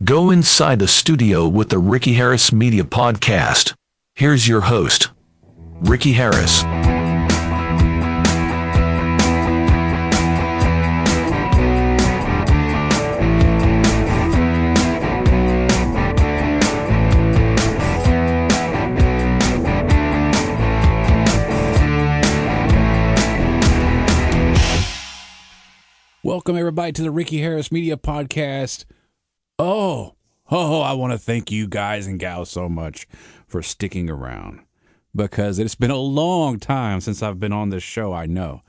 Go inside the studio with the Ricky Harris Media Podcast. Here's your host, Ricky Harris. Welcome, everybody, to the Ricky Harris Media Podcast. I want to thank you guys and gals so much for sticking around, because it's been a long time since I've been on this show, I know.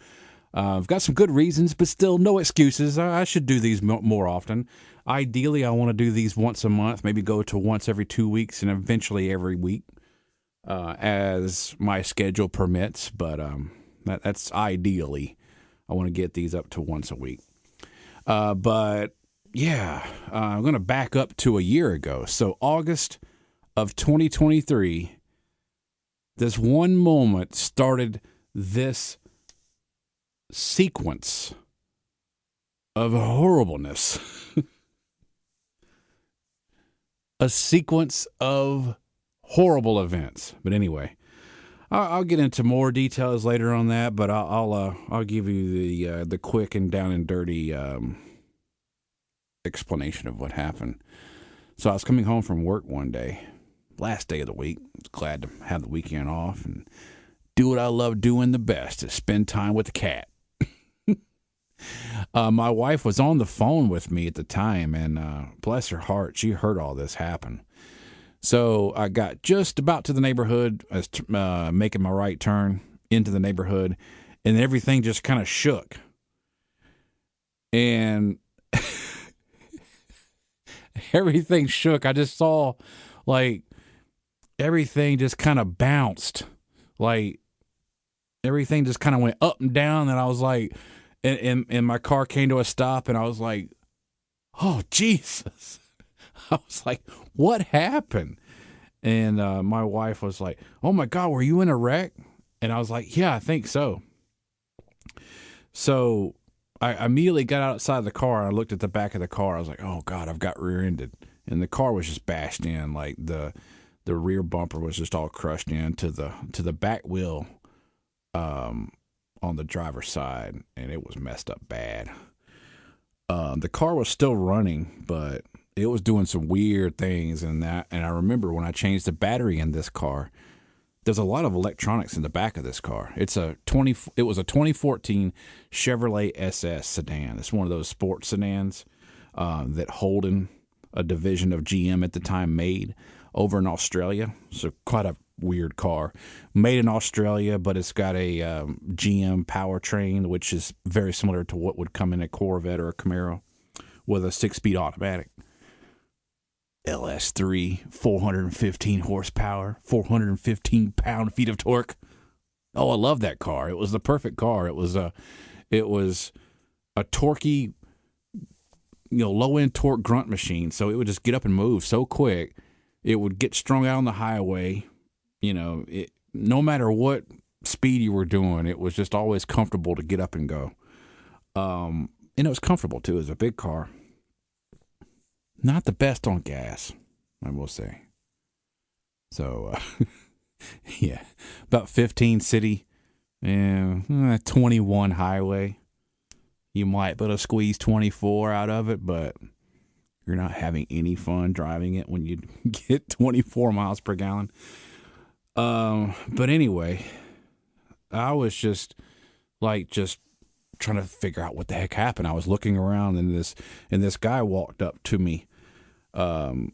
I've got some good reasons, but still no excuses. I should do these more often. Ideally, I want to do these once a month, maybe go to once every 2 weeks, and eventually every week, as my schedule permits. But that's ideally. I want to get these up to once a week. I'm going to back up to a year ago. So August of 2023, this one moment started this sequence of horribleness. A sequence of horrible events. But anyway, I'll get into more details later on that, but I'll give you the quick and down and dirty explanation of what happened. So I was coming home from work one day, last day of the week. I was glad to have the weekend off and do what I love doing the best, is spend time with the cat. My wife was on the phone with me at the time, and bless her heart, she heard all this happen. So I got just about to the neighborhood, I was making my right turn into the neighborhood, and everything just kind of shook. And everything shook. I just saw, like, everything just kind of bounced. Like, everything just kind of went up and down, and I was like, and my car came to a stop, and I was like, oh, Jesus. I was like, what happened? And my wife was like, oh, my God, were you in a wreck? And I was like, yeah, I think so. So I immediately got outside the car. And I looked at the back of the car. I was like, oh, God, I've got rear-ended. And the car was just bashed in. Like the rear bumper was just all crushed in to the back wheel on the driver's side. And it was messed up bad. The car was still running, but it was doing some weird things and that. And I remember when I changed the battery in this car, there's a lot of electronics in the back of this car. It was a 2014 Chevrolet SS sedan. It's one of those sports sedans that Holden, a division of GM at the time, made over in Australia. So quite a weird car. Made in Australia, but it's got a GM powertrain, which is very similar to what would come in a Corvette or a Camaro, with a 6-speed automatic. LS3, 415 horsepower, 415 pound-feet of torque. Oh, I love that car. It was the perfect car. It was a torquey, low-end torque grunt machine. So it would just get up and move so quick. It would get strung out on the highway. No matter what speed you were doing, it was just always comfortable to get up and go. And it was comfortable too. It was a big car. Not the best on gas, I will say. So, yeah, about 15 city and 21 highway. You might be able to squeeze 24 out of it, but you're not having any fun driving it when you get 24 miles per gallon. But anyway, I was just trying to figure out what the heck happened. I was looking around, and this guy walked up to me, and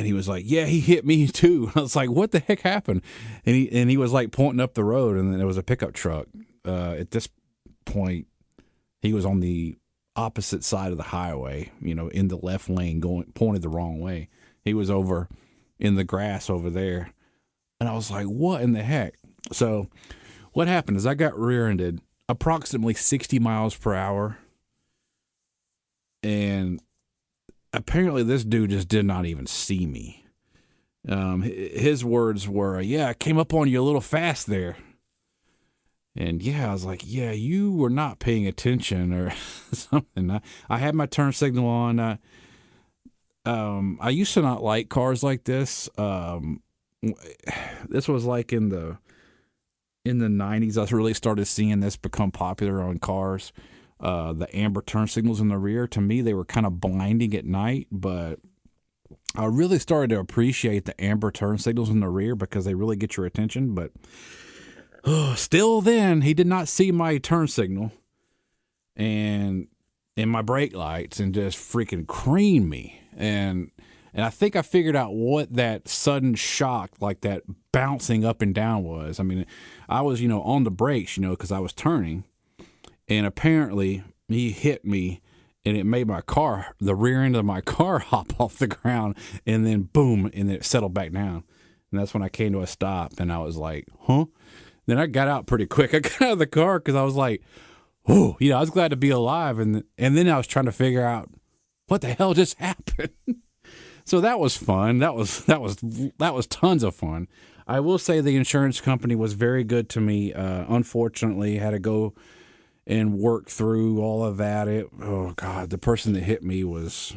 he was like, "Yeah, he hit me too." I was like, "What the heck happened?" And he was like pointing up the road, and then there was a pickup truck. At this point, he was on the opposite side of the highway, in the left lane, pointed the wrong way. He was over in the grass over there, and I was like, "What in the heck?" So, what happened is I got rear-ended approximately 60 miles per hour. And apparently this dude just did not even see me. His words were, "Yeah, I came up on you a little fast there." And yeah, I was like, yeah, you were not paying attention or something. I had my turn signal on. I used to not like cars like this. This was like in the 90s. I really started seeing this become popular on cars. The amber turn signals in the rear, to me, they were kind of blinding at night, but I really started to appreciate the amber turn signals in the rear because they really get your attention. But still, then he did not see my turn signal and my brake lights and just freaking creamed me. And I think I figured out what that sudden shock, like that bouncing up and down was. I mean, I was, on the brakes, because I was turning, and apparently he hit me, and it made the rear end of my car hop off the ground, and then boom, and then it settled back down. And that's when I came to a stop, and I was like, huh? Then I got out pretty quick. I got out of the car because I was like, oh, I was glad to be alive. And then I was trying to figure out what the hell just happened. So that was fun. That was tons of fun. I will say the insurance company was very good to me. Unfortunately, had to go and work through all of that. Oh God, the person that hit me was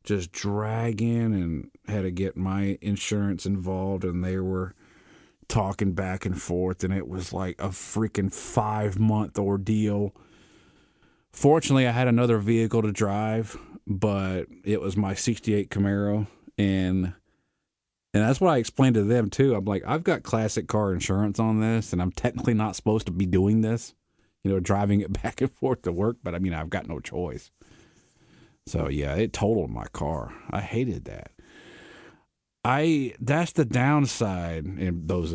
just dragging, and had to get my insurance involved, and they were talking back and forth, and it was like a freaking 5-month ordeal. Fortunately, I had another vehicle to drive, but it was my 68 Camaro, and that's what I explained to them too. I'm like, I've got classic car insurance on this, and I'm technically not supposed to be doing this, driving it back and forth to work, but I mean, I've got no choice. So yeah, it totaled my car. I hated that. That's the downside, and those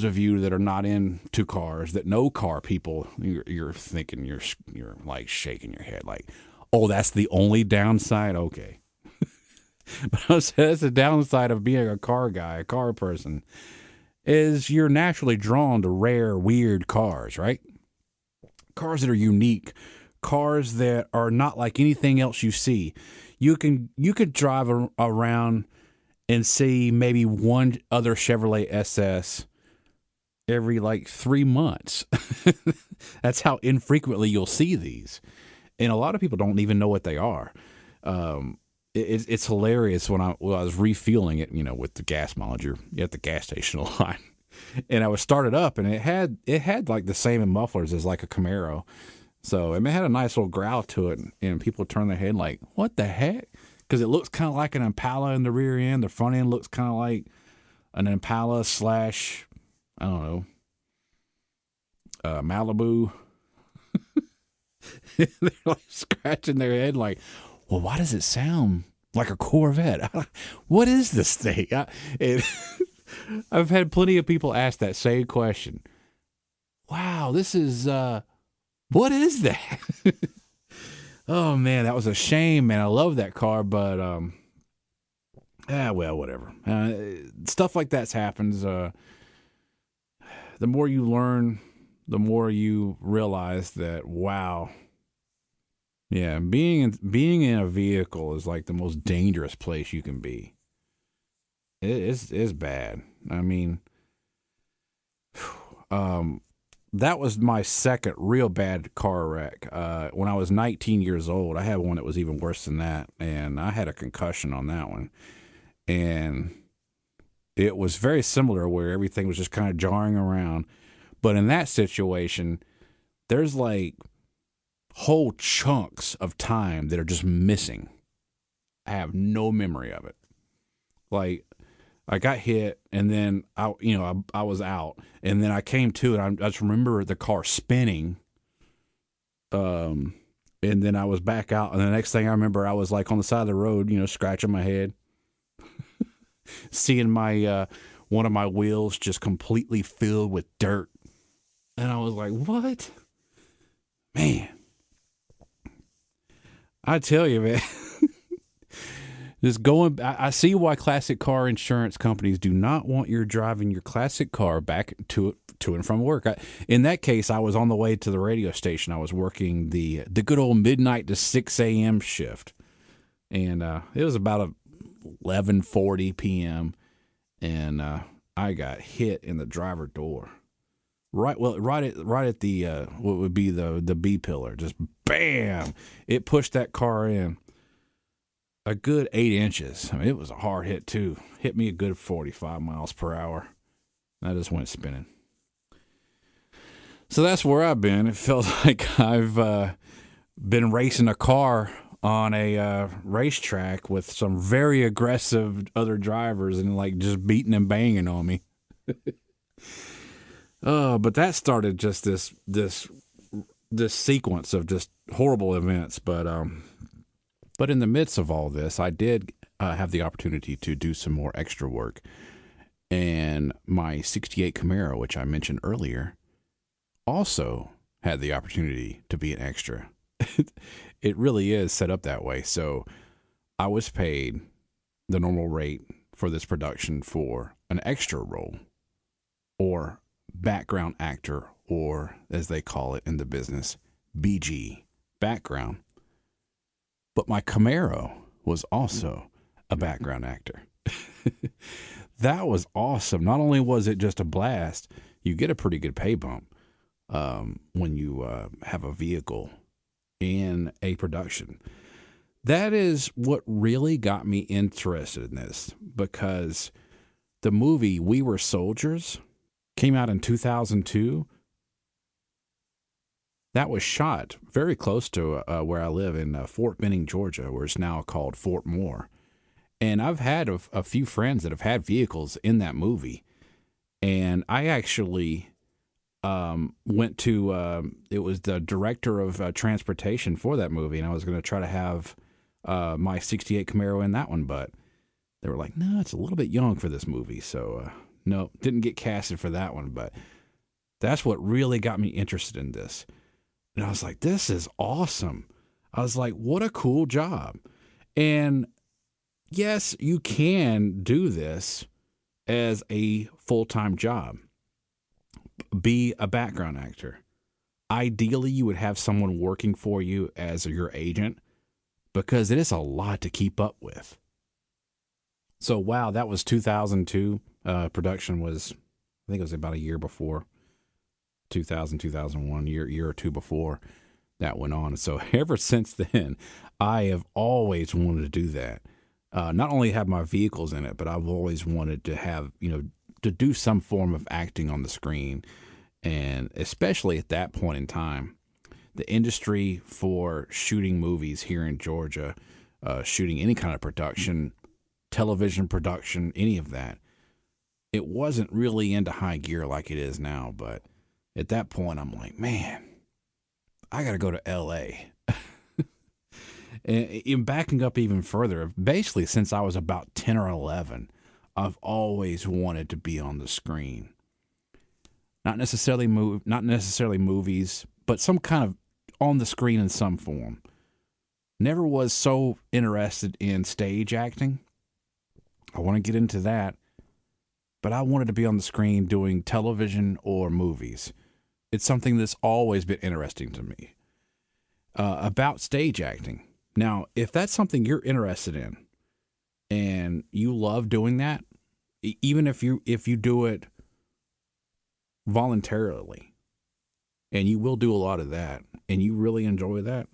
of you that are not into cars, that know car people, you're thinking, you're like shaking your head like, oh, that's the only downside? Okay. But I said that's the downside of being a car guy, a car person, is you're naturally drawn to rare, weird cars, right? Cars that are unique, cars that are not like anything else you see. You could drive around and see maybe one other Chevrolet SS every like 3 months. That's how infrequently you'll see these. And a lot of people don't even know what they are. It's hilarious when I was refueling it, with the gas mileage at the gas station a lot. And I was started up, and it had like the same mufflers as like a Camaro. So it had a nice little growl to it, and people turn their head like, what the heck? Because it looks kind of like an Impala in the rear end. The front end looks kind of like an Impala / I don't know, Malibu. They're like scratching their head like, well, why does it sound like a Corvette? What is this thing? I've had plenty of people ask that same question. Wow, this is, what is that? Oh man, that was a shame, man. I love that car, but well, whatever. Stuff like that happens. The more you learn, the more you realize that, wow, yeah, being in a vehicle is like the most dangerous place you can be. It's bad. I mean, that was my second real bad car wreck. When I was 19 years old, I had one that was even worse than that, and I had a concussion on that one. And it was very similar, where everything was just kind of jarring around. But in that situation, there's like whole chunks of time that are just missing. I have no memory of it. Like, I got hit, and then I was out, and then I came to, and I just remember the car spinning. And then I was back out, and the next thing I remember, I was like on the side of the road, scratching my head, seeing my one of my wheels just completely filled with dirt, and I was like, "What, man?" I tell you, man. Just going, I see why classic car insurance companies do not want you driving your classic car back to and from work. In that case, I was on the way to the radio station. I was working the good old midnight to 6 a.m. shift, and it was about 11:40 p.m. and I got hit in the driver door. Right at the what would be the B pillar. Just bam! It pushed that car in. a good 8 inches. I mean, it was a hard hit too. Hit me a good 45 miles per hour. I just went spinning. So that's where I've been. It felt like I've been racing a car on a racetrack with some very aggressive other drivers and like just beating and banging on me. But that started just this sequence of just horrible events. But in the midst of all this, I did have the opportunity to do some more extra work. And my 68 Camaro, which I mentioned earlier, also had the opportunity to be an extra. It really is set up that way. So I was paid the normal rate for this production for an extra role, or background actor, or as they call it in the business, BG, background. But my Camaro was also a background actor. That was awesome. Not only was it just a blast, you get a pretty good pay bump when you have a vehicle in a production. That is what really got me interested in this, because the movie We Were Soldiers came out in 2002. That was shot very close to where I live in Fort Benning, Georgia, where it's now called Fort Moore. And I've had a few friends that have had vehicles in that movie. And I actually went to, it was the director of transportation for that movie, and I was going to try to have my 68 Camaro in that one, but they were like, no, it's a little bit young for this movie. So, no, didn't get casted for that one, but that's what really got me interested in this. And I was like, this is awesome. I was like, what a cool job. And yes, you can do this as a full-time job. Be a background actor. Ideally, you would have someone working for you as your agent, because it is a lot to keep up with. So, wow, that was 2002. Production was, I think it was about a year before. 2000, 2001, year or two before that went on. So ever since then, I have always wanted to do that. Not only have my vehicles in it, but I've always wanted to have, to do some form of acting on the screen. And especially at that point in time, the industry for shooting movies here in Georgia, shooting any kind of production, television production, any of that, it wasn't really into high gear like it is now. But at that point, I'm like, man, I got to go to L.A. And in backing up even further, basically since I was about 10 or 11, I've always wanted to be on the screen. Not necessarily movies, but some kind of on the screen in some form. Never was so interested in stage acting. I want to get into that, but I wanted to be on the screen doing television or movies. It's something that's always been interesting to me. About stage acting. Now, if that's something you're interested in and you love doing that, even if you do it voluntarily, and you will do a lot of that, and you really enjoy that,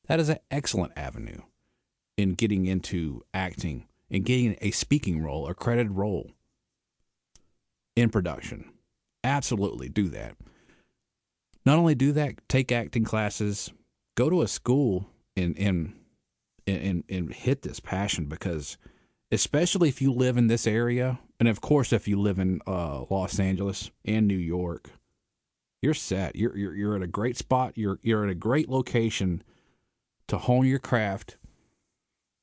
that is an excellent avenue in getting into acting and getting a speaking role, a credited role in production. Absolutely do that. Not only do that, take acting classes, go to a school and hit this passion, because especially if you live in this area, and of course if you live in Los Angeles and New York, you're set. You're at a great spot. You're at a great location to hone your craft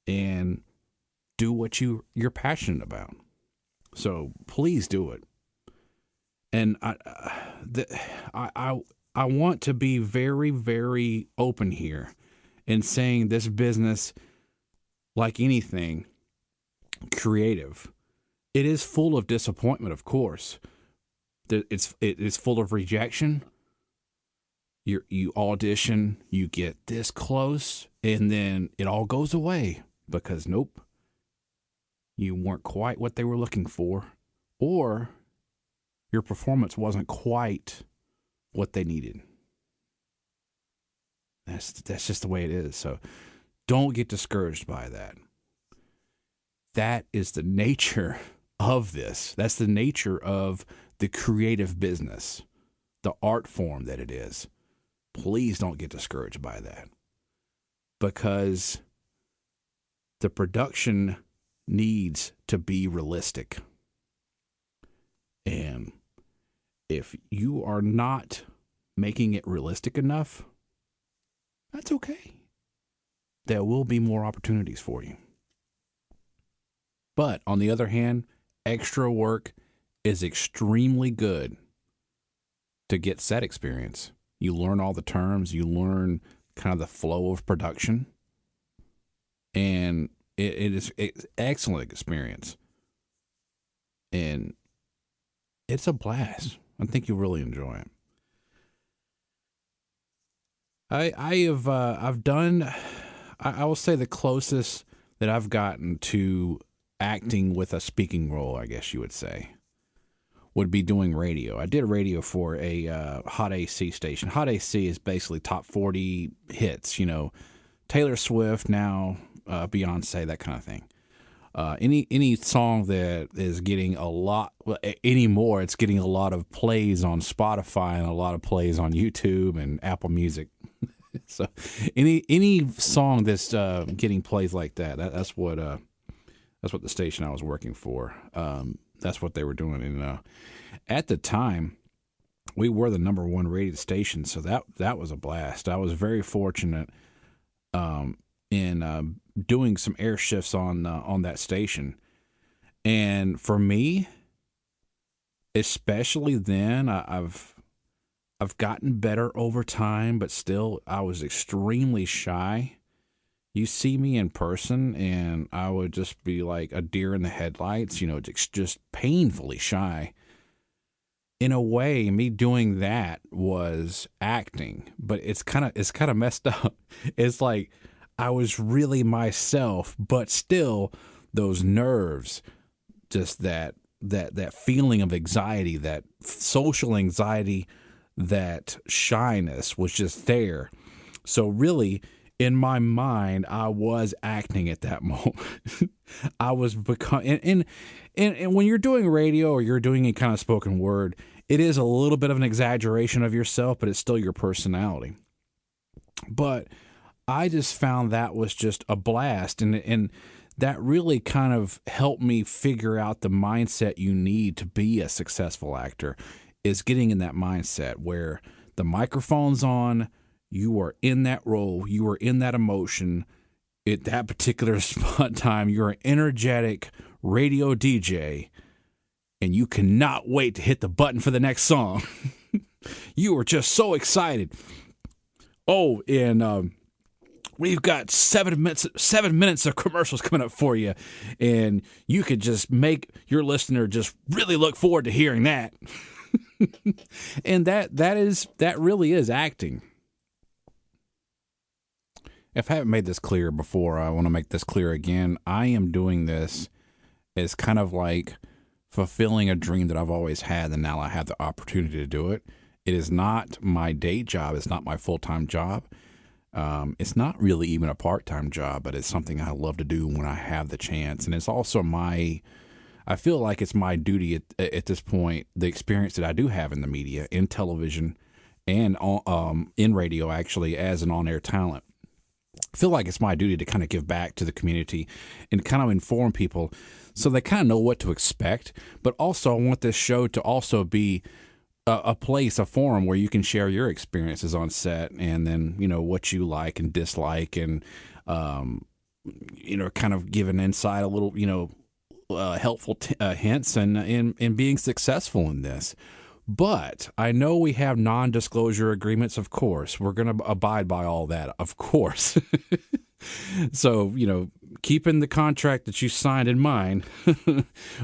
and do what you're passionate about. So please do it. And I want to be very, very open here in saying this business, like anything creative, it is full of disappointment, of course. It is full of rejection. You audition, you get this close, and then it all goes away because nope, you weren't quite what they were looking for, or your performance wasn't quite what they needed. That's just the way it is. So don't get discouraged by that. that is the nature of this. That's the nature of the creative business, the art form that it is. Please don't get discouraged by that, because the production needs to be realistic. And if you are not making it realistic enough, that's okay. There will be more opportunities for you. But on the other hand, extra work is extremely good to get set experience. You learn all the terms, you learn kind of the flow of production, and it's excellent experience. And it's a blast. I think you'll really enjoy it. I've done, I will say the closest that I've gotten to acting with a speaking role, I guess you would say, would be doing radio. I did radio for a Hot AC station. Hot AC is basically top 40 hits, Taylor Swift, now Beyonce, that kind of thing. Any song that is getting a lot anymore, it's getting a lot of plays on Spotify and a lot of plays on YouTube and Apple Music. So any song that's getting plays like that's what the station I was working for. That's what they were doing. And at the time, we were the number one rated station, so that was a blast. I was very fortunate in doing some air shifts on that station, and for me, especially then, I've gotten better over time, but still, I was extremely shy. You see me in person, and I would just be like a deer in the headlights, just painfully shy. In a way, me doing that was acting, but it's kind of messed up. It's like I was really myself, but still those nerves, just that feeling of anxiety, that social anxiety, that shyness was just there. So really, in my mind, I was acting at that moment. I was and when you're doing radio or you're doing any kind of spoken word, it is a little bit of an exaggeration of yourself, but it's still your personality. But I just found that was just a blast, and that really kind of helped me figure out the mindset you need to be a successful actor, is getting in that mindset where the microphone's on, you are in that role, you are in that emotion at that particular spot time. You're an energetic radio DJ, and you cannot wait to hit the button for the next song. You are just so excited. Oh, and we've got 7 minutes of commercials coming up for you, and you could just make your listener just really look forward to hearing that. And that really is acting. If I haven't made this clear before, I want to make this clear again. I am doing this as kind of like fulfilling a dream that I've always had, and now I have the opportunity to do it. It is not my day job. It's not my full-time job. It's not really even a part-time job, but it's something I love to do when I have the chance. And it's also I feel like it's my duty at this point, the experience that I do have in the media, in television, and in radio, actually, as an on-air talent. I feel like it's my duty to kind of give back to the community and kind of inform people so they kind of know what to expect. But also, I want this show to also be a place, a forum where you can share your experiences on set, and then, what you like and dislike, and, kind of give an insight, a little, helpful hints and being successful in this. But I know we have non-disclosure agreements, of course. We're going to abide by all that, of course. So, keeping the contract that you signed in mind,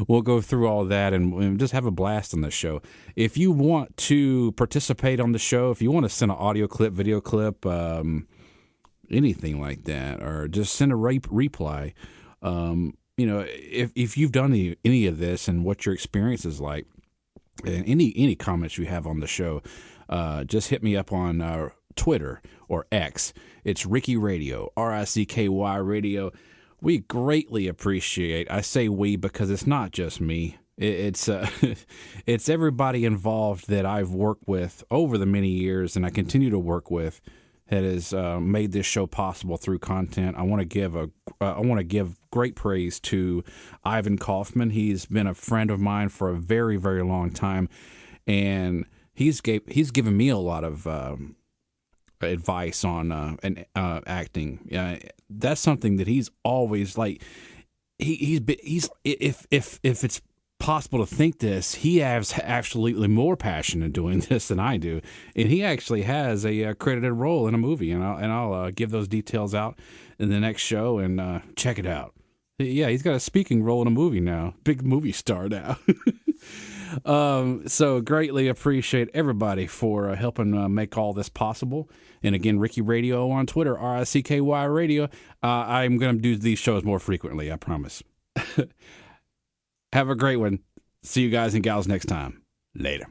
we'll go through all that and just have a blast on the show. If you want to participate on the show, if you want to send an audio clip, video clip, anything like that, or just send a reply, if you've done any of this and what your experience is like, and any comments you have on the show, just hit me up on Twitter or X. It's Ricky Radio, RICKY Radio. We greatly appreciate. I say we because it's not just me. It's it's everybody involved that I've worked with over the many years, and I continue to work with, that has made this show possible through content. I want to give great praise to Ivan Kaufman. He's been a friend of mine for a very, very long time, and he's given me a lot of advice on acting. That's something that he's always like. He's if it's possible to think this, he has absolutely more passion in doing this than I do, and he actually has a credited role in a movie, and I'll give those details out in the next show, and check it out. Yeah, he's got a speaking role in a movie now, big movie star now. So greatly appreciate everybody for helping make all this possible. And again, Ricky Radio on Twitter, RICKY Radio. I'm going to do these shows more frequently, I promise. Have a great one. See you guys and gals next time. Later.